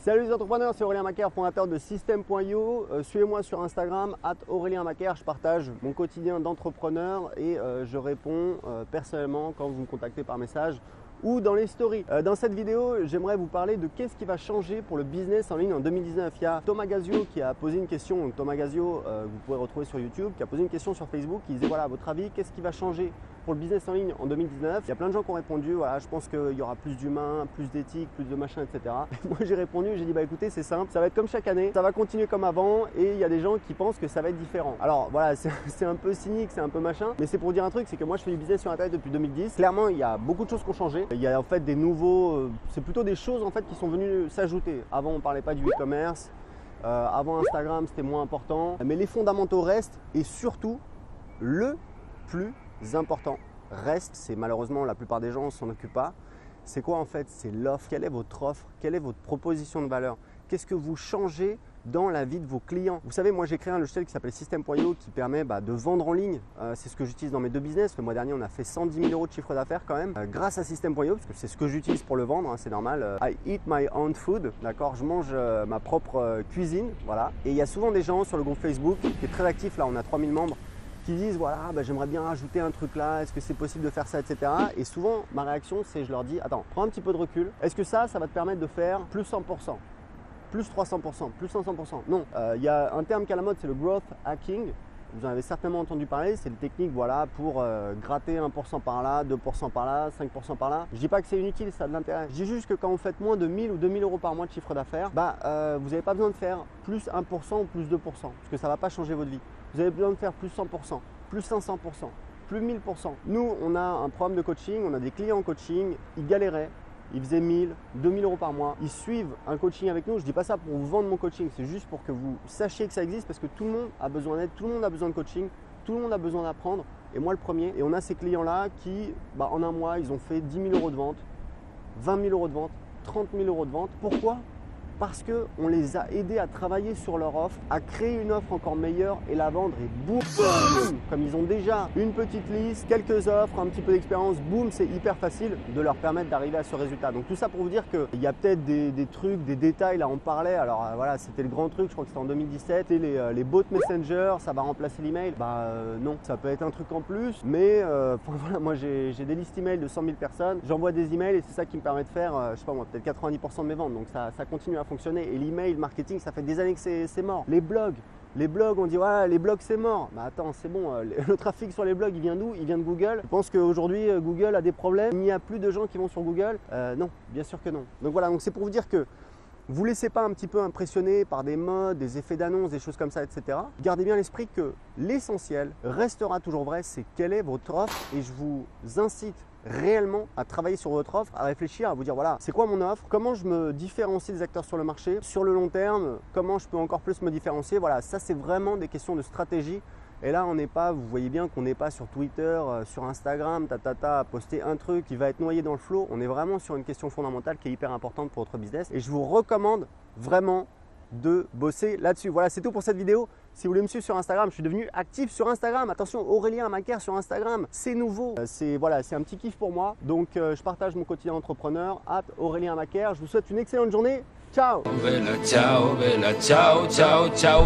Salut les entrepreneurs, c'est Aurélien Macaire, fondateur de System.io. Suivez-moi sur Instagram, @AurélienMacaire. Je partage mon quotidien d'entrepreneur et je réponds personnellement quand vous me contactez par message ou dans les stories. Dans cette vidéo, j'aimerais vous parler de qu'est-ce qui va changer pour le business en ligne en 2019. Il y a Thomas Gazio qui a posé une question, donc Thomas Gazio, vous pouvez retrouver sur YouTube, qui a posé une question sur Facebook, qui disait voilà, à votre avis, qu'est-ce qui va changer pour le business en ligne en 2019? Il y a plein de gens qui ont répondu, voilà, je pense qu'il y aura plus d'humains, plus d'éthique, plus de machin, etc. Et moi j'ai répondu, j'ai dit bah écoutez, c'est simple, ça va être comme chaque année, ça va continuer comme avant et il y a des gens qui pensent que ça va être différent. Alors voilà, c'est un peu cynique, c'est un peu machin, mais c'est pour dire un truc, c'est que moi je fais du business sur Internet depuis 2010. Clairement, il y a beaucoup de choses qui ont changé. Il y a en fait des nouveaux, c'est plutôt des choses en fait qui sont venues s'ajouter. Avant on parlait pas du e-commerce, avant Instagram c'était moins important, mais les fondamentaux restent et surtout le plus important reste, c'est malheureusement la plupart des gens ne s'en occupent pas. C'est quoi en fait? C'est l'offre. Quelle est votre offre? Quelle est votre proposition de valeur? Qu'est-ce que vous changez dans la vie de vos clients? Vous savez, moi j'ai créé un logiciel qui s'appelle System.io qui permet de vendre en ligne. C'est ce que j'utilise dans mes deux business. Le mois dernier, on a fait 110 000 € de chiffre d'affaires quand même grâce à System.io parce que c'est ce que j'utilise pour le vendre, hein, c'est normal. I eat my own food, d'accord? Je mange ma propre cuisine, voilà. Et il y a souvent des gens sur le groupe Facebook qui est très actif, là on a 3000 membres, qui disent voilà, j'aimerais bien rajouter un truc là, est-ce que c'est possible de faire ça, etc. Et souvent, ma réaction, c'est je leur dis attends, prends un petit peu de recul. Est-ce que ça va te permettre de faire plus 100%, plus 300%, plus 500%? Non, il y a un terme qui est à la mode, c'est le growth hacking. Vous en avez certainement entendu parler, c'est une technique voilà, pour gratter 1% par là, 2% par là, 5% par là. Je dis pas que c'est inutile, ça a de l'intérêt. Je dis juste que quand vous faites moins de 1000 ou 2000 € par mois de chiffre d'affaires, vous n'avez pas besoin de faire plus 1% ou plus 2%, parce que ça ne va pas changer votre vie. Vous avez besoin de faire plus 100%, plus 500%, plus 1000%. Nous, on a un programme de coaching, on a des clients en coaching, ils galéraient. Ils faisaient 1000, 2000 € par mois. Ils suivent un coaching avec nous. Je ne dis pas ça pour vous vendre mon coaching, c'est juste pour que vous sachiez que ça existe parce que tout le monde a besoin d'aide, tout le monde a besoin de coaching, tout le monde a besoin d'apprendre. Et moi le premier. Et on a ces clients-là qui, en un mois, ils ont fait 10 000 € de vente, 20 000 € de vente, 30 000 € de vente. Pourquoi? Parce qu'on les a aidés à travailler sur leur offre, à créer une offre encore meilleure et la vendre et boum, comme ils ont déjà une petite liste, quelques offres, un petit peu d'expérience, boum, c'est hyper facile de leur permettre d'arriver à ce résultat. Donc tout ça pour vous dire qu'il y a peut-être des trucs, des détails, là on parlait, alors voilà, c'était le grand truc, je crois que c'était en 2017, et les bots Messenger, ça va remplacer l'email. Non, ça peut être un truc en plus, mais voilà, moi j'ai des listes email de 100 000 personnes, j'envoie des emails et c'est ça qui me permet de faire, je sais pas moi, peut-être 90% de mes ventes, donc ça continue à fonctionner. Et l'email marketing, ça fait des années que c'est mort. Les blogs, on dit ouais, les blogs c'est mort. Attends, c'est bon, le trafic sur les blogs, il vient d'où? Il vient de Google. Je pense qu'aujourd'hui Google a des problèmes. Il n'y a plus de gens qui vont sur Google. Non, bien sûr que non. Donc voilà, donc c'est pour vous dire que vous ne laissez pas un petit peu impressionner par des modes, des effets d'annonce, des choses comme ça, etc. Gardez bien l'esprit que l'essentiel restera toujours vrai, c'est quelle est votre offre. Et je vous incite réellement à travailler sur votre offre, à réfléchir, à vous dire voilà, c'est quoi mon offre, comment je me différencie des acteurs sur le marché, sur le long terme, comment je peux encore plus me différencier. Voilà, ça c'est vraiment des questions de stratégie. Et là, on n'est pas, vous voyez bien qu'on n'est pas sur Twitter, sur Instagram, à poster un truc qui va être noyé dans le flot. On est vraiment sur une question fondamentale qui est hyper importante pour votre business. Et je vous recommande vraiment de bosser là-dessus. Voilà, c'est tout pour cette vidéo. Si vous voulez me suivre sur Instagram, je suis devenu actif sur Instagram. Attention, Aurélien Macaire sur Instagram, c'est nouveau. C'est un petit kiff pour moi. Donc, je partage mon quotidien d'entrepreneur, @Aurélien Macaire. Je vous souhaite une excellente journée. Ciao. Bella ciao, ciao, ciao.